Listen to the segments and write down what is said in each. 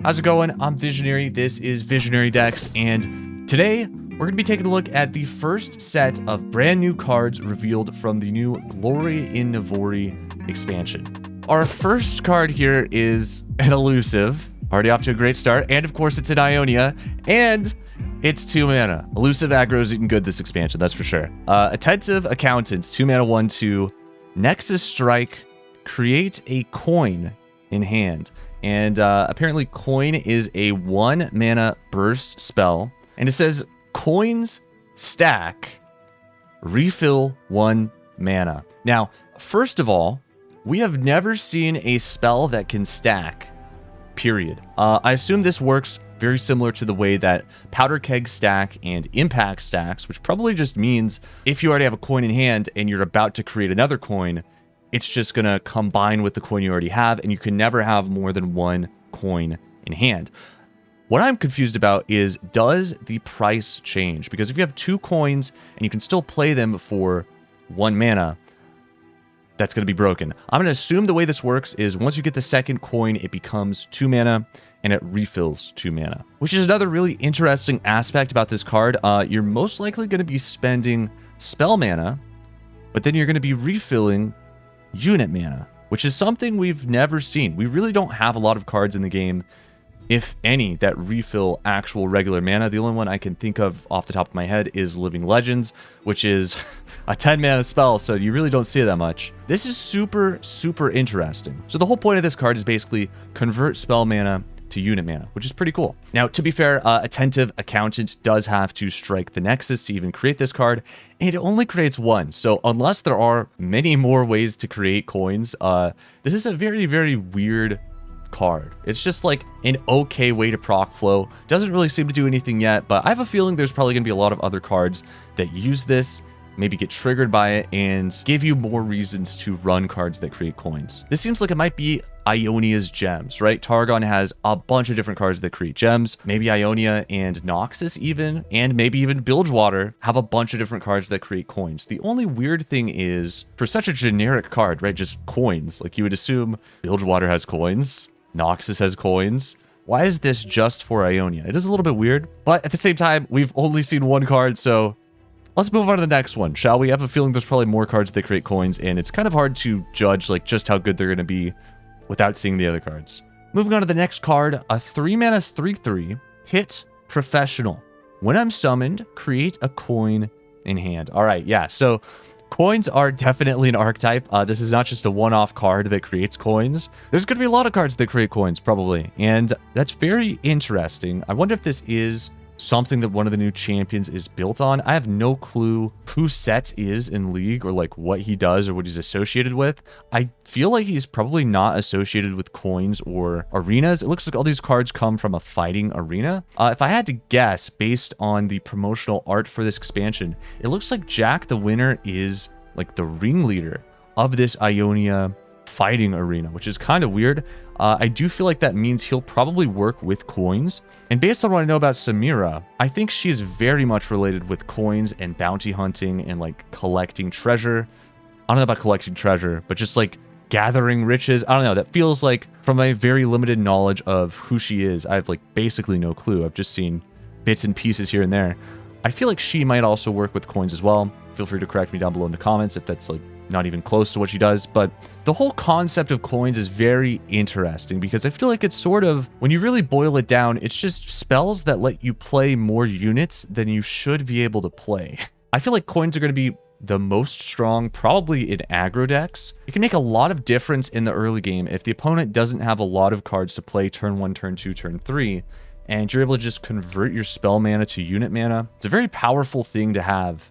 How's it going? I'm Visionary. This is Visionary Decks, and today we're going to be taking a look at the first set of brand new cards revealed from the new Glory in Navori expansion. Our first card here is an elusive, already off to a great start, and of course it's an Ionia, and it's 2 mana. Elusive aggro's eating good this expansion, that's for sure. Attentive Accountant, 2 mana, 1/2. Nexus Strike, create a coin in hand. And apparently coin is a 1 mana burst spell. And it says coins stack, refill 1 mana. Now, first of all, we have never seen a spell that can stack, period. I assume this works very similar to the way that Powder Keg stack and Impact stacks, which probably just means if you already have a coin in hand and you're about to create another coin, it's just going to combine with the coin you already have, and you can never have more than 1 coin in hand. What I'm confused about is, does the price change? Because if you have 2 coins and you can still play them for 1 mana, that's going to be broken. I'm going to assume the way this works is once you get the second coin, it becomes 2 mana and it refills 2 mana, which is another really interesting aspect about this card. You're most likely going to be spending spell mana, but then you're going to be refilling unit mana, which is something we've never seen. We really don't have a lot of cards in the game, if any, that refill actual regular mana. The only one I can think of off the top of my head is Living Legends, which is a 10 mana spell, so you really don't see it that much. This is super, super interesting. So the whole point of this card is basically convert spell mana to unit mana, which is pretty cool. Now, to be fair, Attentive Accountant does have to strike the Nexus to even create this card, and it only creates 1. So unless there are many more ways to create coins, this is a very, very weird card. It's just like an okay way to proc flow. Doesn't really seem to do anything yet, but I have a feeling there's probably going to be a lot of other cards that use this, maybe get triggered by it, and give you more reasons to run cards that create coins. This seems like it might be Ionia's gems, right? Targon has a bunch of different cards that create gems. Maybe Ionia and Noxus even, and maybe even Bilgewater have a bunch of different cards that create coins. The only weird thing is, for such a generic card, right, just coins, like you would assume Bilgewater has coins, Noxus has coins. Why is this just for Ionia? It is a little bit weird, but at the same time, we've only seen 1 card, so let's move on to the next one, shall we? I have a feeling there's probably more cards that create coins, and it's kind of hard to judge like just how good they're going to be without seeing the other cards. Moving on to the next card, a 3 mana 3/3, hit Professional. When I'm summoned, create a coin in hand. All right, yeah, so coins are definitely an archetype. This is not just a one-off card that creates coins. There's going to be a lot of cards that create coins, probably, and that's very interesting. I wonder if this is something that one of the new champions is built on. I have no clue who Sett is in League, or like what he does or what he's associated with. I feel like he's probably not associated with coins or arenas. It looks like all these cards come from a fighting arena. If I had to guess, based on the promotional art for this expansion, it looks like Jack the Winner is like the ringleader of this Ionia fighting arena, which is kind of weird. I do feel like that means he'll probably work with coins. And based on what I know about Samira, I think she's very much related with coins and bounty hunting and like collecting treasure. I don't know about collecting treasure, but just like gathering riches. I don't know. That feels like, from my very limited knowledge of who she is, I have like basically no clue. I've just seen bits and pieces here and there. I feel like she might also work with coins as well. Feel free to correct me down below in the comments if that's like not even close to what she does. But the whole concept of coins is very interesting, because I feel like it's sort of, when you really boil it down, it's just spells that let you play more units than you should be able to play. I feel like coins are going to be the most strong probably in aggro decks. It can make a lot of difference in the early game if the opponent doesn't have a lot of cards to play turn 1, turn 2, turn 3, and you're able to just convert your spell mana to unit mana. It's a very powerful thing to have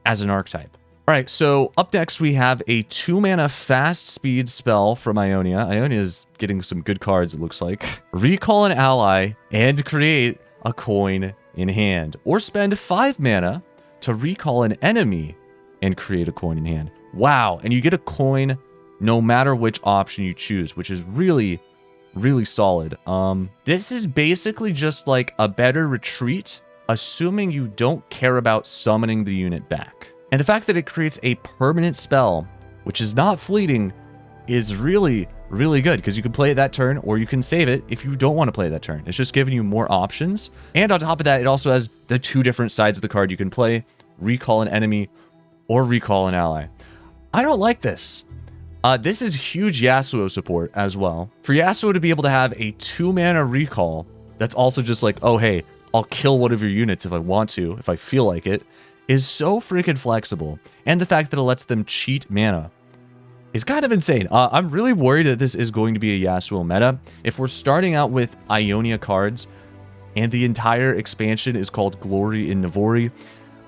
as an archetype. All right, so up next we have a 2 mana fast speed spell from Ionia. Ionia is getting some good cards, it looks like. Recall an ally and create a coin in hand. Or spend 5 mana to recall an enemy and create a coin in hand. Wow, and you get a coin no matter which option you choose, which is really, really solid. This is basically just like a better retreat, assuming you don't care about summoning the unit back. And the fact that it creates a permanent spell, which is not fleeting, is really, really good because you can play it that turn or you can save it if you don't want to play that turn. It's just giving you more options. And on top of that, it also has the 2 different sides of the card you can play: recall an enemy or recall an ally. I don't like this. This is huge Yasuo support as well. For Yasuo to be able to have a 2-mana recall that's also just like, oh, hey, I'll kill one of your units if I want to, if I feel like it, is so freaking flexible. And the fact that it lets them cheat mana is kind of insane. I'm really worried that this is going to be a Yasuo meta. If we're starting out with Ionia cards and the entire expansion is called Glory in Navori,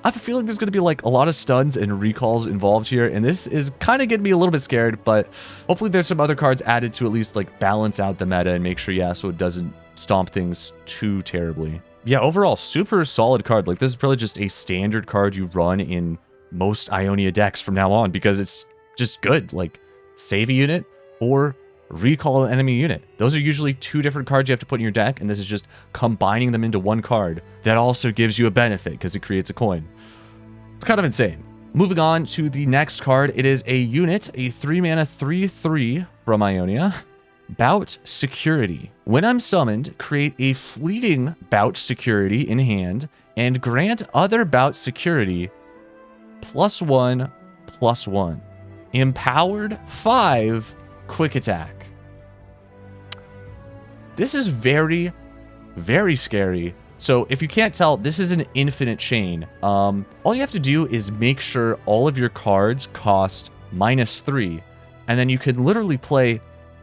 I have a feeling there's going to be like a lot of stuns and recalls involved here, and this is kind of getting me a little bit scared, but hopefully there's some other cards added to at least like balance out the meta and make sure Yasuo doesn't stomp things too terribly. Yeah, overall, super solid card. Like, this is probably just a standard card you run in most Ionia decks from now on because it's just good. Like, save a unit or recall an enemy unit. Those are usually 2 different cards you have to put in your deck, and this is just combining them into one card that also gives you a benefit because it creates a coin. It's kind of insane. Moving on to the next card, it is a unit, a 3-mana 3/3 from Ionia. Bout Security. When I'm summoned, create a fleeting Bout Security in hand and grant other Bout Security +1/+1. Empowered 5 quick attack. This is very, very scary. So if you can't tell, this is an infinite chain. All you have to do is make sure all of your cards cost -3, and then you can literally play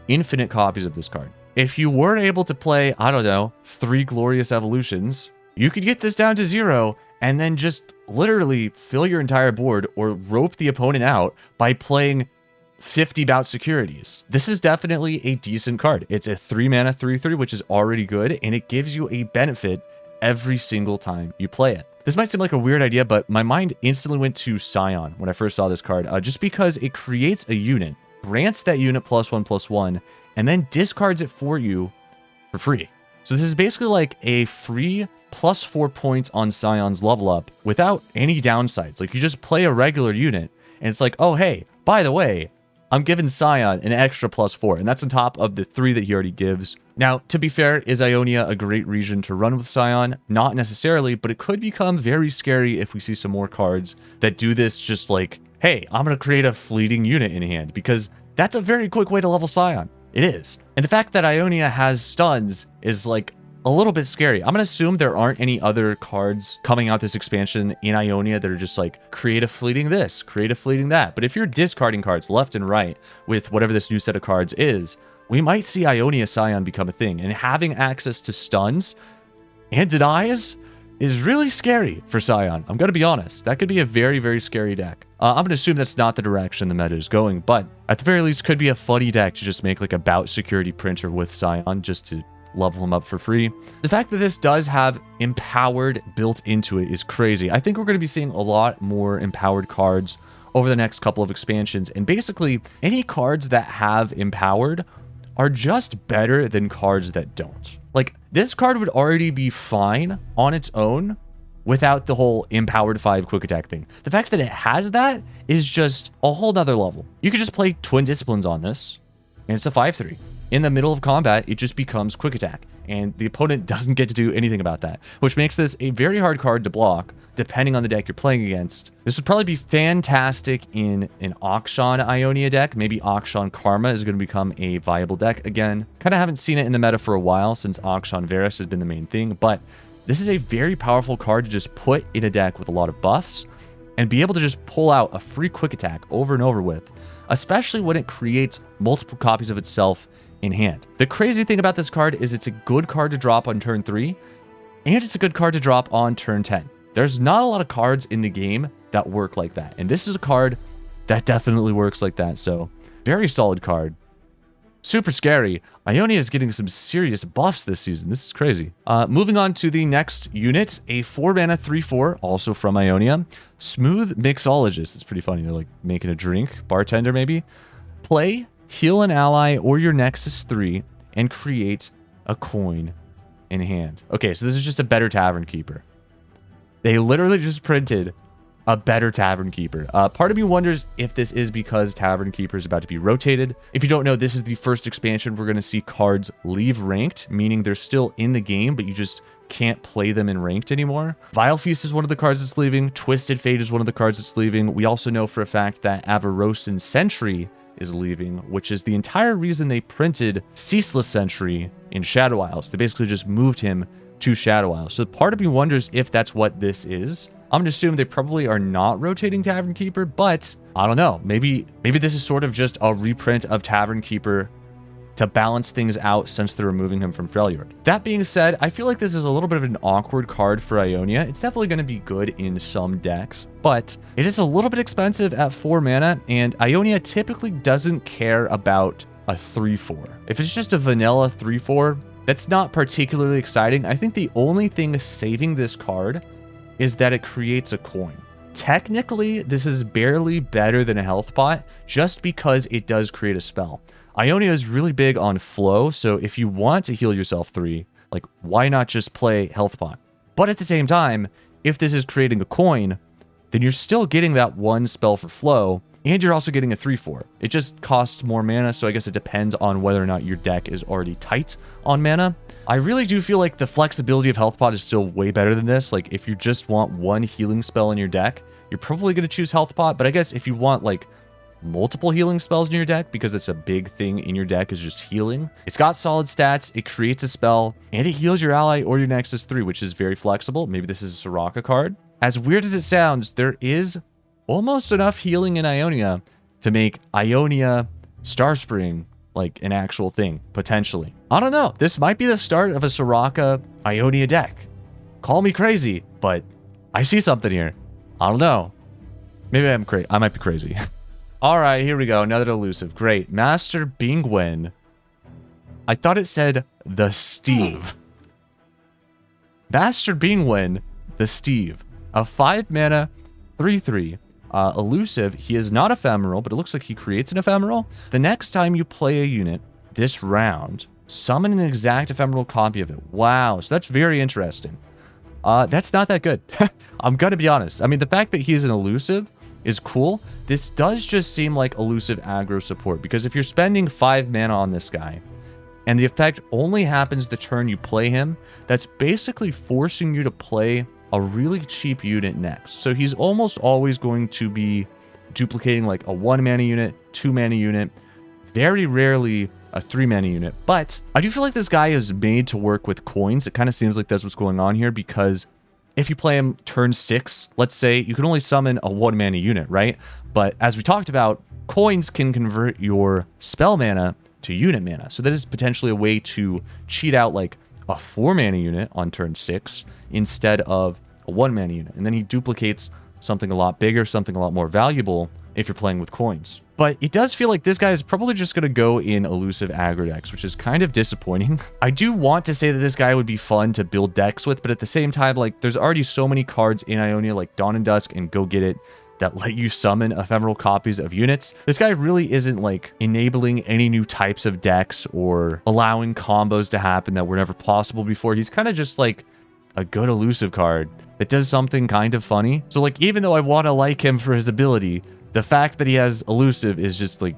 infinite copies of this card. If you were able to play, I don't know, 3 Glorious Evolutions, you could get this down to 0 and then just literally fill your entire board or rope the opponent out by playing 50 Bout Securities. This is definitely a decent card. It's a 3-mana 3/3, which is already good, and it gives you a benefit every single time you play it. This might seem like a weird idea, but my mind instantly went to Scion when I first saw this card, just because it creates a unit, grants that unit +1/+1, and then discards it for you for free. So this is basically like a free +4 points on Scion's level up without any downsides. Like, you just play a regular unit, and it's like, oh, hey, by the way, I'm giving Scion an extra +4, and that's on top of the 3 that he already gives. Now, to be fair, is Ionia a great region to run with Scion? Not necessarily, but it could become very scary if we see some more cards that do this just like, hey, I'm going to create a fleeting unit in hand, because that's a very quick way to level Scion. It is. And the fact that Ionia has stuns is like a little bit scary. I'm going to assume there aren't any other cards coming out this expansion in Ionia that are just like, create a fleeting this, create a fleeting that. But if you're discarding cards left and right with whatever this new set of cards is, we might see Ionia Scion become a thing. And having access to stuns and denies is really scary for Scion. I'm going to be honest. That could be a very, very scary deck. I'm going to assume that's not the direction the meta is going, but at the very least, could be a funny deck to just make like a Bout Security printer with Scion just to level him up for free. The fact that this does have Empowered built into it is crazy. I think we're going to be seeing a lot more Empowered cards over the next couple of expansions, and basically any cards that have Empowered are just better than cards that don't. Like, this card would already be fine on its own without the whole Empowered 5 quick attack thing. The fact that it has that is just a whole nother level. You could just play Twin Disciplines on this, and it's a 5/3. In the middle of combat, it just becomes quick attack, and the opponent doesn't get to do anything about that, which makes this a very hard card to block, depending on the deck you're playing against. This would probably be fantastic in an Akshan Ionia deck. Maybe Akshan Karma is going to become a viable deck again. Kind of haven't seen it in the meta for a while since Akshan Varus has been the main thing, but this is a very powerful card to just put in a deck with a lot of buffs and be able to just pull out a free quick attack over and over with, especially when it creates multiple copies of itself in hand. The crazy thing about this card is it's a good card to drop on turn 3, and it's a good card to drop on turn 10. There's not a lot of cards in the game that work like that, and this is a card that definitely works like that, so very solid card. Super scary. Ionia is getting some serious buffs this season. This is crazy. Moving on to the next unit, a 4-mana 3/4, also from Ionia. Smooth Mixologist. It's pretty funny. They're like making a drink. Bartender, maybe. Play, heal an ally or your Nexus 3, and create a coin in hand. Okay, so this is just a better Tavern Keeper. They literally just printed a better Tavern Keeper. Part of me wonders if this is because Tavern Keeper is about to be rotated. If you don't know, this is the first expansion we're going to see cards leave ranked, meaning they're still in the game, but you just can't play them in ranked anymore. Vile Feast is one of the cards that's leaving. Twisted Fate is one of the cards that's leaving. We also know for a fact that Avarosan Sentry is leaving, which is the entire reason they printed Ceaseless Sentry in Shadow Isles. They basically just moved him to Shadow Isles. So part of me wonders if that's what this is. I'm going to assume they probably are not rotating Tavern Keeper, but I don't know. Maybe this is sort of just a reprint of Tavern Keeper to balance things out since they're removing him from Freljord. That being said, I feel like this is a little bit of an awkward card for Ionia. It's definitely going to be good in some decks, but it is a little bit expensive at 4 mana, and Ionia typically doesn't care about a 3/4. If it's just a vanilla 3/4, that's not particularly exciting. I think the only thing saving this card is that it creates a coin. Technically, this is barely better than a health pot just because it does create a spell. Ionia is really big on flow, so if you want to heal yourself 3, like, why not just play health pot? But at the same time, if this is creating a coin, then you're still getting that 1 spell for flow, and you're also getting a 3/4. It just costs more mana, so I guess it depends on whether or not your deck is already tight on mana. I really do feel like the flexibility of Health Pot is still way better than this. Like, if you just want 1 healing spell in your deck, you're probably going to choose Health Pot, but I guess if you want, like, multiple healing spells in your deck, because it's a big thing in your deck is just healing. It's got solid stats, it creates a spell, and it heals your ally or your Nexus 3, which is very flexible. Maybe this is a Soraka card. As weird as it sounds, there is almost enough healing in Ionia to make Ionia Starspring like an actual thing, potentially. I don't know. This might be the start of a Soraka Ionia deck. Call me crazy, but I see something here. I don't know. Maybe I'm crazy. I might be crazy. All right, here we go. Another elusive. Great. Master Bingwen. I thought it said the Steve. Master Bingwen, the Steve. A 5 mana, 3/3. Elusive. He is not ephemeral, but it looks like he creates an ephemeral. The next time you play a unit this round, summon an exact ephemeral copy of it. Wow. So that's very interesting. That's not that good. I'm going to be honest. I mean, the fact that he's an elusive is cool. This does just seem like elusive aggro support, because if you're spending 5 mana on this guy and the effect only happens the turn you play him, that's basically forcing you to play a really cheap unit next. So he's almost always going to be duplicating like a 1 mana unit, 2 mana unit, very rarely a 3 mana unit. But I do feel like this guy is made to work with coins. It kind of seems like that's what's going on here, because if you play him turn 6, let's say, you can only summon a 1 mana unit, right? But as we talked about, coins can convert your spell mana to unit mana. So that is potentially a way to cheat out like a 4 mana unit on turn 6 instead of a 1 mana unit. And then he duplicates something a lot bigger, something a lot more valuable if you're playing with coins. But it does feel like this guy is probably just going to go in elusive aggro decks, which is kind of disappointing. I do want to say that this guy would be fun to build decks with, but at the same time, like, there's already so many cards in Ionia, like Dawn and Dusk and Go Get It, that let you summon ephemeral copies of units. This guy really isn't like enabling any new types of decks or allowing combos to happen that were never possible before. He's kind of just like a good elusive card that does something kind of funny. So like, even though I want to like him for his ability, the fact that he has elusive is just like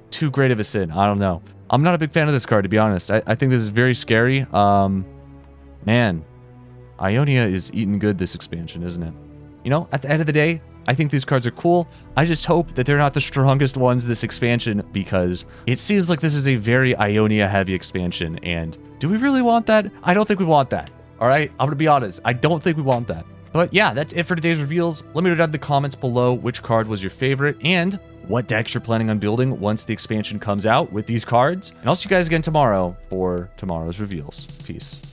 too great of a sin. I don't know. I'm not a big fan of this card, to be honest. I think this is very scary. Man, Ionia is eating good this expansion, isn't it? You know, at the end of the day, I think these cards are cool. I just hope that they're not the strongest ones this expansion, because it seems like this is a very Ionia heavy expansion. And do we really want that? I don't think we want that. All right, I'm gonna be honest. I don't think we want that. But yeah, that's it for today's reveals. Let me know down in the comments below which card was your favorite and what decks you're planning on building once the expansion comes out with these cards. And I'll see you guys again tomorrow for tomorrow's reveals. Peace.